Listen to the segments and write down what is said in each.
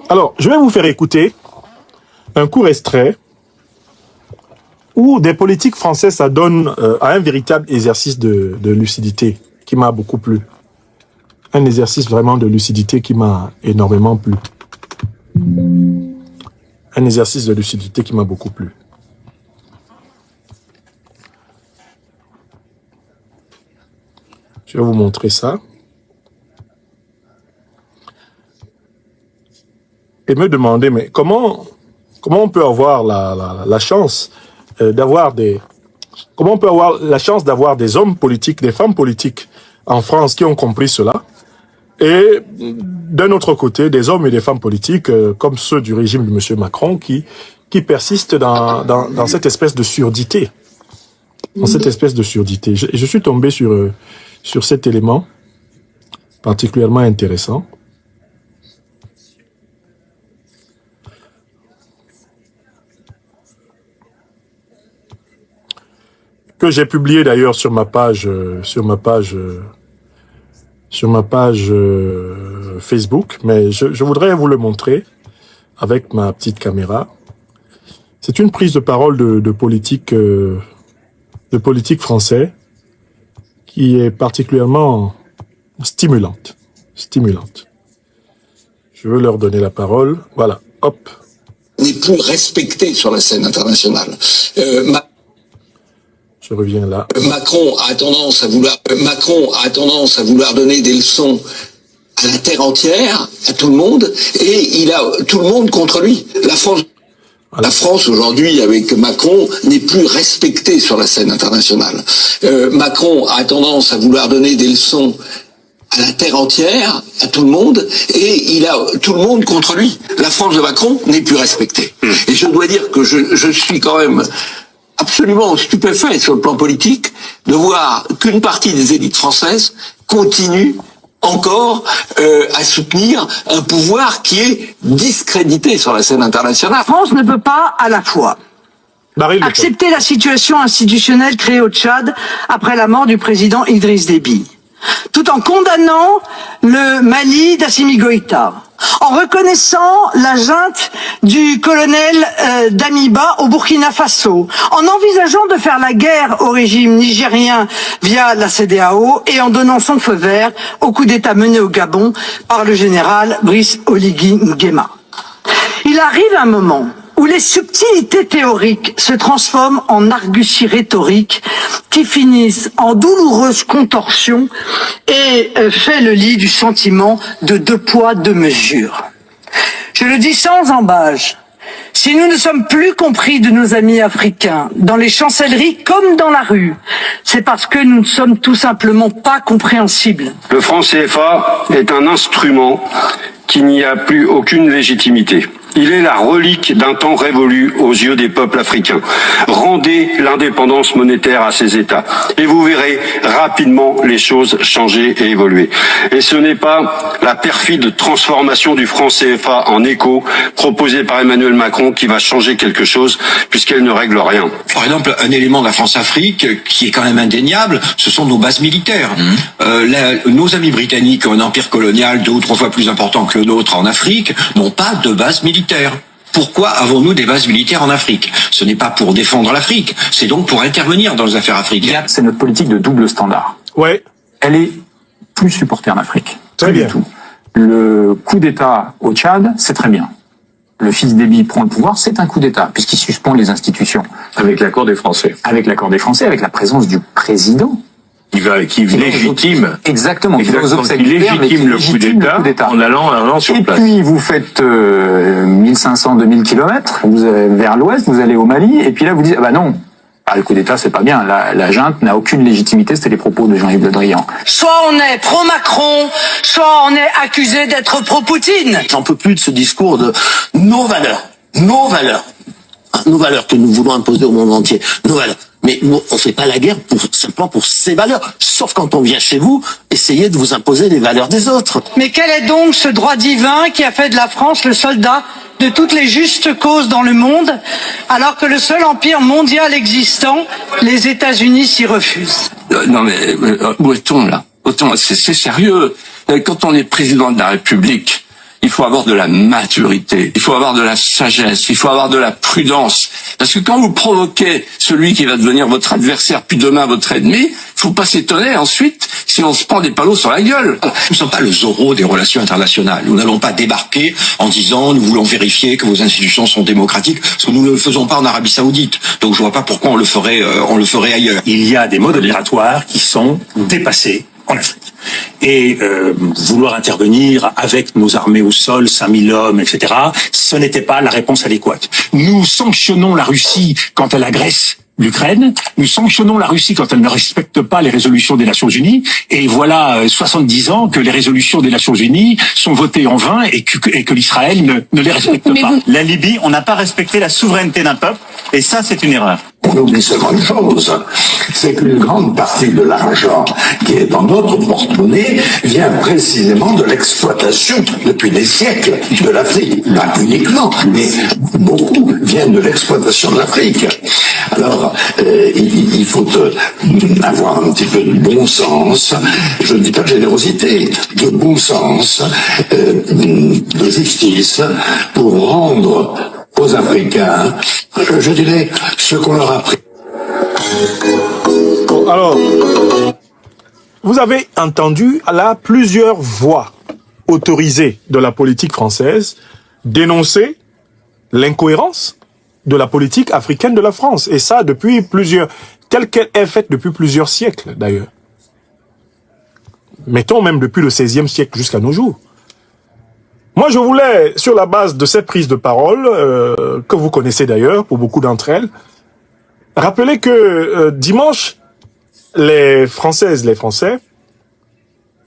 Alors, je vais vous faire écouter un court extrait où des politiques français s'adonnent à un véritable exercice de lucidité qui m'a beaucoup plu. Un exercice vraiment de lucidité qui m'a énormément plu. Un exercice de lucidité qui m'a beaucoup plu. Je vais vous montrer ça. Et me demander, mais comment on peut avoir la chance d'avoir des... Comment on peut avoir la chance d'avoir des hommes politiques, des femmes politiques en France qui ont compris cela, et d'un autre côté, des hommes et des femmes politiques comme ceux du régime de M. Macron qui persistent dans cette espèce de surdité. Dans cette espèce de surdité. Je suis tombé sur cet élément particulièrement intéressant. Que j'ai publié d'ailleurs sur ma page Facebook, mais je voudrais vous le montrer avec ma petite caméra. C'est une prise de parole de politique français qui est particulièrement stimulante. Je veux leur donner la parole. Voilà, hop. N'est plus respecté sur la scène internationale. Je reviens là. Macron a tendance à vouloir donner des leçons à la terre entière, à tout le monde, et il a tout le monde contre lui. La France aujourd'hui, avec Macron, n'est plus respectée sur la scène internationale. Macron a tendance à vouloir donner des leçons à la terre entière, à tout le monde, et il a tout le monde contre lui. La France de Macron n'est plus respectée. Et je dois dire que je suis quand même absolument stupéfait sur le plan politique de voir qu'une partie des élites françaises continue encore à soutenir un pouvoir qui est discrédité sur la scène internationale. La France ne peut pas à la fois accepter la situation institutionnelle créée au Tchad après la mort du président Idriss Déby, tout en condamnant le Mali d'Assimi Goïta, en reconnaissant la junte du colonel Damiba au Burkina Faso, en envisageant de faire la guerre au régime nigérien via la CEDEAO et en donnant son feu vert au coup d'État mené au Gabon par le général Brice Oligui Nguema. Il arrive un moment où les subtilités théoriques se transforment en arguties rhétoriques qui finissent en douloureuses contorsions et fait le lit du sentiment de deux poids, deux mesures. Je le dis sans embâche, si nous ne sommes plus compris de nos amis africains, dans les chancelleries comme dans la rue, c'est parce que nous ne sommes tout simplement pas compréhensibles. Le franc CFA est un instrument qui n'y a plus aucune légitimité. Il est la relique d'un temps révolu aux yeux des peuples africains. Rendez l'indépendance monétaire à ces États et vous verrez rapidement les choses changer et évoluer. Et ce n'est pas la perfide transformation du franc CFA en éco proposée par Emmanuel Macron qui va changer quelque chose puisqu'elle ne règle rien. Par exemple, un élément de la France-Afrique qui est quand même indéniable, ce sont nos bases militaires. Nos amis britanniques, un empire colonial 2 ou 3 fois plus important que le nôtre en Afrique, n'ont pas de base militaire. Pourquoi avons-nous des bases militaires en Afrique? Ce n'est pas pour défendre l'Afrique, c'est donc pour intervenir dans les affaires africaines. C'est notre politique de double standard. Ouais. Elle est plus supportée en Afrique. Très bien. Du tout. Le coup d'État au Tchad, c'est très bien. Le fils Déby prend le pouvoir, c'est un coup d'État, puisqu'il suspend les institutions. Avec l'accord des Français. Avec l'accord des Français, avec la présence du président. Qui légitime. Exactement. Qui légitime le coup d'État en allant sur place. Et puis vous faites 1500-2000 km vers l'ouest, vous allez au Mali, et puis là vous dites, ah bah non, le coup d'État c'est pas bien, la junte n'a aucune légitimité, c'était les propos de Jean-Yves Le Drian. Soit on est pro-Macron, soit on est accusé d'être pro-Poutine. J'en peux plus de ce discours de nos valeurs que nous voulons imposer au monde entier, nos valeurs. Mais nous, on fait pas la guerre simplement pour ces valeurs. Sauf quand on vient chez vous, essayer de vous imposer les valeurs des autres. Mais quel est donc ce droit divin qui a fait de la France le soldat de toutes les justes causes dans le monde, alors que le seul empire mondial existant, les États-Unis, s'y refusent? Non mais, où est-on là? C'est sérieux. Quand on est président de la République, Il faut avoir de la maturité, il faut avoir de la sagesse, il faut avoir de la prudence. Parce que quand vous provoquez celui qui va devenir votre adversaire, puis demain votre ennemi, faut pas s'étonner ensuite si on se prend des palos sur la gueule. Nous ne sommes pas le Zorro des relations internationales. Nous n'allons pas débarquer en disant nous voulons vérifier que vos institutions sont démocratiques, parce que nous ne le faisons pas en Arabie Saoudite. Donc je vois pas pourquoi on le ferait ailleurs. Il y a des modes migratoires qui sont dépassés en Afrique. Et vouloir intervenir avec nos armées au sol, 5000 hommes, etc., ce n'était pas la réponse adéquate. Nous sanctionnons la Russie quand elle agresse l'Ukraine, nous sanctionnons la Russie quand elle ne respecte pas les résolutions des Nations Unies, et voilà 70 ans que les résolutions des Nations Unies sont votées en vain et que l'Israël ne les respecte pas. La Libye, on n'a pas respecté la souveraineté d'un peuple, et ça c'est une erreur. On oublie seulement une chose, c'est qu'une grande partie de l'argent qui est dans notre porte-monnaie vient précisément de l'exploitation depuis des siècles de l'Afrique. Pas uniquement, mais beaucoup viennent de l'exploitation de l'Afrique. Alors, il faut avoir un petit peu de bon sens, je ne dis pas de générosité, de bon sens, de justice, pour rendre aux Africains, je dirais, ce qu'on leur a pris. Alors, vous avez entendu là plusieurs voix autorisées de la politique française dénoncer l'incohérence de la politique africaine de la France. Et ça depuis telle qu'elle est faite depuis plusieurs siècles d'ailleurs. Mettons même depuis le XVIe siècle jusqu'à nos jours. Moi, je voulais, sur la base de cette prise de parole, que vous connaissez d'ailleurs, pour beaucoup d'entre elles, rappeler que dimanche, les Françaises, les Français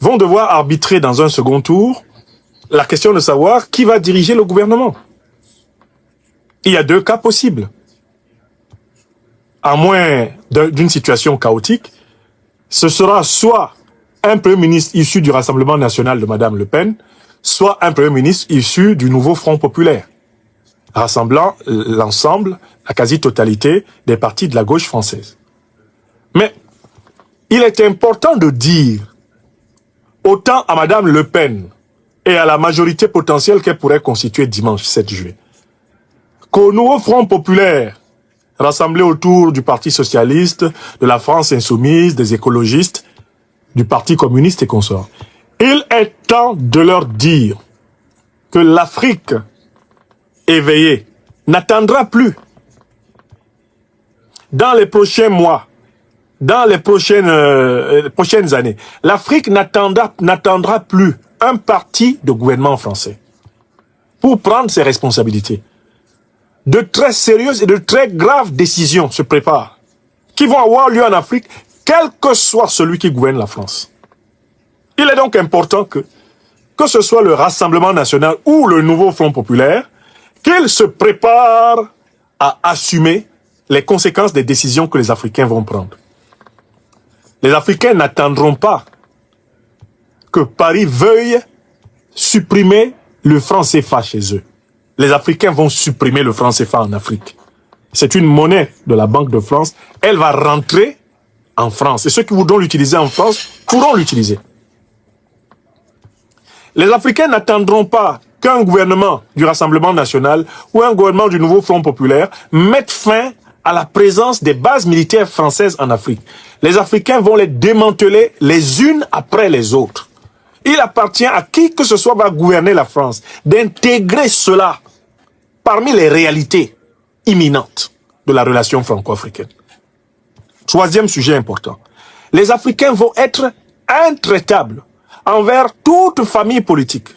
vont devoir arbitrer dans un second tour la question de savoir qui va diriger le gouvernement. Il y a deux cas possibles. À moins d'une situation chaotique, ce sera soit un Premier ministre issu du Rassemblement national de Madame Le Pen, soit un Premier ministre issu du nouveau Front populaire, rassemblant l'ensemble, la quasi-totalité des partis de la gauche française. Mais il est important de dire, autant à Madame Le Pen et à la majorité potentielle qu'elle pourrait constituer dimanche 7 juillet, qu'au nouveau Front populaire, rassemblé autour du Parti socialiste, de la France insoumise, des écologistes, du Parti communiste et consorts, il est temps de leur dire que l'Afrique éveillée n'attendra plus dans les prochains mois, dans les prochaines années. L'Afrique n'attendra plus un parti de gouvernement français pour prendre ses responsabilités. De très sérieuses et de très graves décisions se préparent, qui vont avoir lieu en Afrique, quel que soit celui qui gouverne la France. Il est donc important que ce soit le Rassemblement national ou le nouveau Front populaire, qu'ils se préparent à assumer les conséquences des décisions que les Africains vont prendre. Les Africains n'attendront pas que Paris veuille supprimer le franc CFA chez eux. Les Africains vont supprimer le franc CFA en Afrique. C'est une monnaie de la Banque de France. Elle va rentrer en France. Et ceux qui voudront l'utiliser en France pourront l'utiliser. Les Africains n'attendront pas qu'un gouvernement du Rassemblement national ou un gouvernement du nouveau Front populaire mette fin à la présence des bases militaires françaises en Afrique. Les Africains vont les démanteler les unes après les autres. Il appartient à qui que ce soit va gouverner la France d'intégrer cela parmi les réalités imminentes de la relation franco-africaine. Troisième sujet important. Les Africains vont être intraitables envers toute famille politique,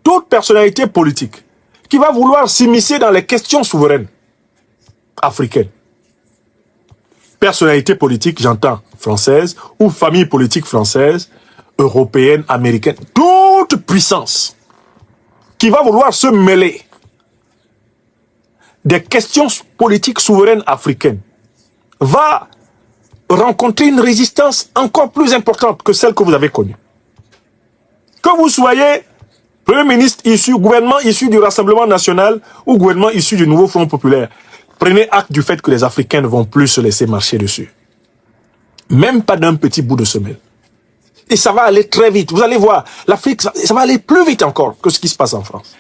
toute personnalité politique qui va vouloir s'immiscer dans les questions souveraines africaines. Personnalité politique, j'entends française, ou famille politique française, européenne, américaine, toute puissance qui va vouloir se mêler des questions politiques souveraines africaines va rencontrer une résistance encore plus importante que celle que vous avez connue. Que vous soyez Premier ministre issu, gouvernement issu du Rassemblement national ou gouvernement issu du nouveau Front populaire, prenez acte du fait que les Africains ne vont plus se laisser marcher dessus. Même pas d'un petit bout de semelle. Et ça va aller très vite. Vous allez voir, l'Afrique, ça va aller plus vite encore que ce qui se passe en France.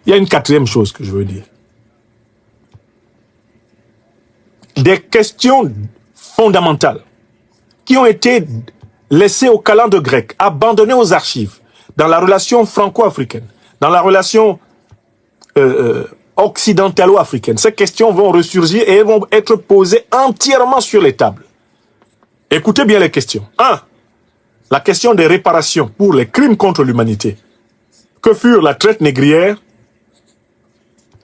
Il y a une quatrième chose que je veux dire. Des questions fondamentales qui ont été laissées au calendrier grec, abandonnées aux archives, dans la relation franco-africaine, dans la relation occidentalo-africaine. Ces questions vont ressurgir et elles vont être posées entièrement sur les tables. Écoutez bien les questions. 1. La question des réparations pour les crimes contre l'humanité, que furent la traite négrière,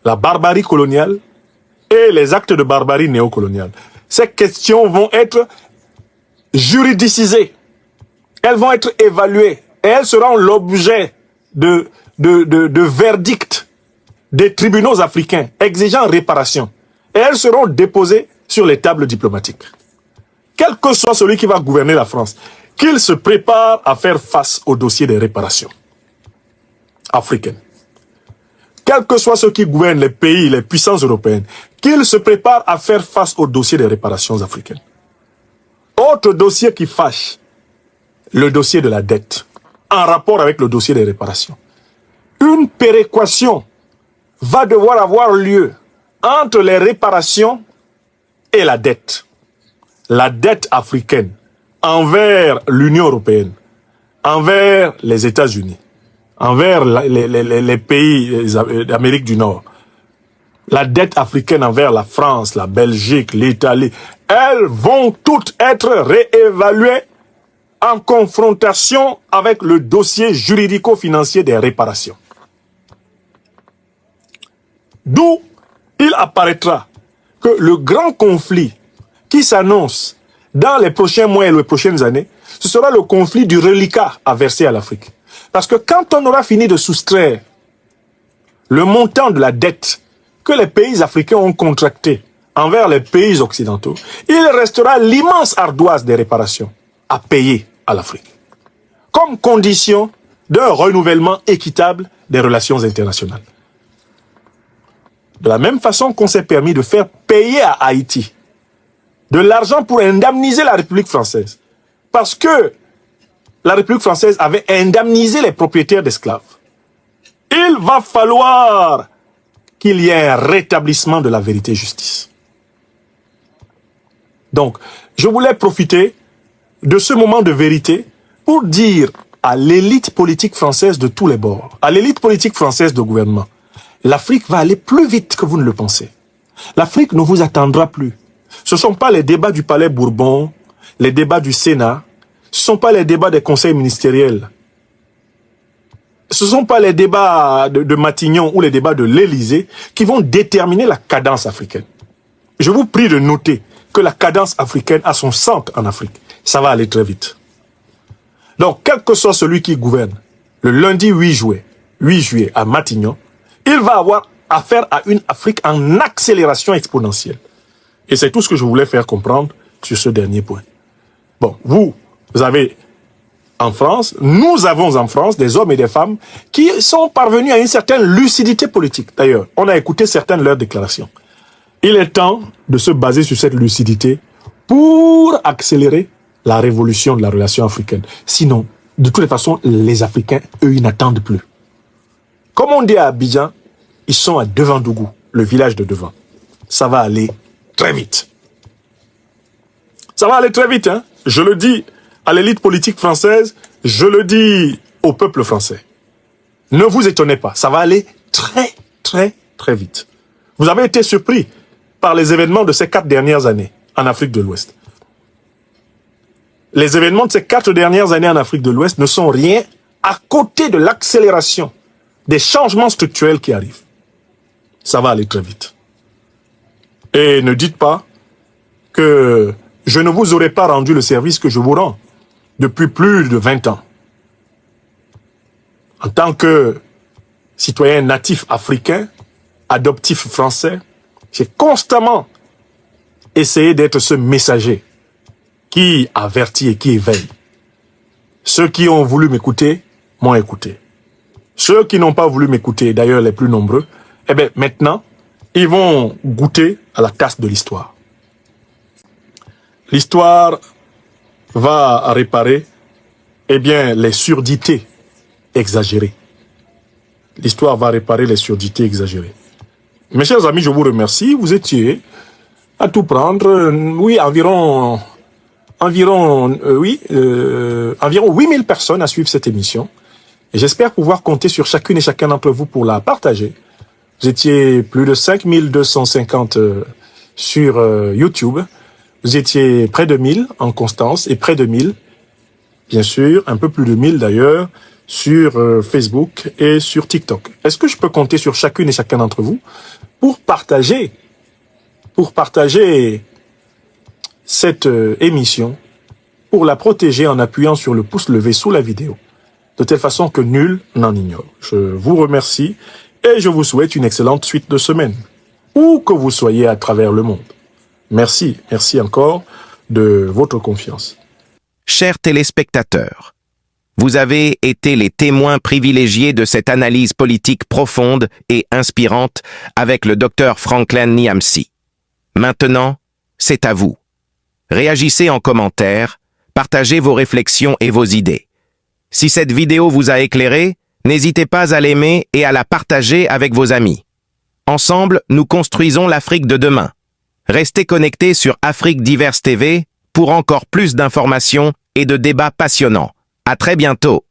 la barbarie coloniale et les actes de barbarie néocoloniale. Ces questions vont être juridicisées. Elles vont être évaluées et elles seront l'objet de verdicts des tribunaux africains exigeant réparation. Et elles seront déposées sur les tables diplomatiques. Quel que soit celui qui va gouverner la France, qu'il se prépare à faire face au dossier des réparations africaines. Quels que soient ceux qui gouvernent les pays, les puissances européennes, qu'ils se préparent à faire face au dossier des réparations africaines. Autre dossier qui fâche, le dossier de la dette, en rapport avec le dossier des réparations. Une péréquation va devoir avoir lieu entre les réparations et la dette. La dette africaine envers l'Union européenne, envers les États-Unis, envers les pays d'Amérique du Nord, la dette africaine envers la France, la Belgique, l'Italie, elles vont toutes être réévaluées en confrontation avec le dossier juridico-financier des réparations. D'où il apparaîtra que le grand conflit qui s'annonce dans les prochains mois et les prochaines années, ce sera le conflit du reliquat à verser à l'Afrique. Parce que quand on aura fini de soustraire le montant de la dette que les pays africains ont contracté envers les pays occidentaux, il restera l'immense ardoise des réparations à payer à l'Afrique, comme condition d'un renouvellement équitable des relations internationales. De la même façon qu'on s'est permis de faire payer à Haïti de l'argent pour indemniser la République française, parce que la République française avait indemnisé les propriétaires d'esclaves. Il va falloir qu'il y ait un rétablissement de la vérité et justice. Donc, je voulais profiter de ce moment de vérité pour dire à l'élite politique française de tous les bords, à l'élite politique française de gouvernement, l'Afrique va aller plus vite que vous ne le pensez. L'Afrique ne vous attendra plus. Ce ne sont pas les débats du Palais Bourbon, les débats du Sénat, ce ne sont pas les débats des conseils ministériels. Ce ne sont pas les débats de Matignon ou les débats de l'Élysée qui vont déterminer la cadence africaine. Je vous prie de noter que la cadence africaine a son centre en Afrique. Ça va aller très vite. Donc, quel que soit celui qui gouverne, le lundi 8 juillet à Matignon, il va avoir affaire à une Afrique en accélération exponentielle. Et c'est tout ce que je voulais faire comprendre sur ce dernier point. Bon, vous avez en France, nous avons en France des hommes et des femmes qui sont parvenus à une certaine lucidité politique. D'ailleurs, on a écouté certaines de leurs déclarations. Il est temps de se baser sur cette lucidité pour accélérer la révolution de la relation africaine. Sinon, de toutes les façons, les Africains, eux, ils n'attendent plus. Comme on dit à Abidjan, ils sont à Devandougou, le village de Devant. Ça va aller très vite. Ça va aller très vite, hein. Je le dis à l'élite politique française, je le dis au peuple français. Ne vous étonnez pas, ça va aller très, très, très vite. Vous avez été surpris par les événements de ces 4 dernières années en Afrique de l'Ouest. Les événements de ces 4 dernières années en Afrique de l'Ouest ne sont rien à côté de l'accélération des changements structurels qui arrivent. Ça va aller très vite. Et ne dites pas que je ne vous aurais pas rendu le service que je vous rends depuis plus de 20 ans. En tant que citoyen natif africain, adoptif français, j'ai constamment essayé d'être ce messager qui avertit et qui éveille. Ceux qui ont voulu m'écouter m'ont écouté. Ceux qui n'ont pas voulu m'écouter, d'ailleurs les plus nombreux, eh bien maintenant, ils vont goûter à la tasse de l'histoire. L'histoire va réparer eh bien, les surdités exagérées. L'histoire va réparer les surdités exagérées. Mes chers amis, je vous remercie. Vous étiez à tout prendre. Oui, environ 8000 personnes à suivre cette émission. Et j'espère pouvoir compter sur chacune et chacun d'entre vous pour la partager. Vous étiez plus de 5250 sur YouTube. Vous étiez près de 1000 en Constance et près de 1000, bien sûr, un peu plus de 1000 d'ailleurs, sur Facebook et sur TikTok. Est-ce que je peux compter sur chacune et chacun d'entre vous pour partager cette émission, pour la protéger en appuyant sur le pouce levé sous la vidéo, de telle façon que nul n'en ignore. Je vous remercie et je vous souhaite une excellente suite de semaine, où que vous soyez à travers le monde. Merci encore de votre confiance. Chers téléspectateurs, vous avez été les témoins privilégiés de cette analyse politique profonde et inspirante avec le Dr Franklin Nyamsi. Maintenant, c'est à vous. Réagissez en commentaire, partagez vos réflexions et vos idées. Si cette vidéo vous a éclairé, n'hésitez pas à l'aimer et à la partager avec vos amis. Ensemble, nous construisons l'Afrique de demain. Restez connectés sur Afrique Diverse TV pour encore plus d'informations et de débats passionnants. À très bientôt.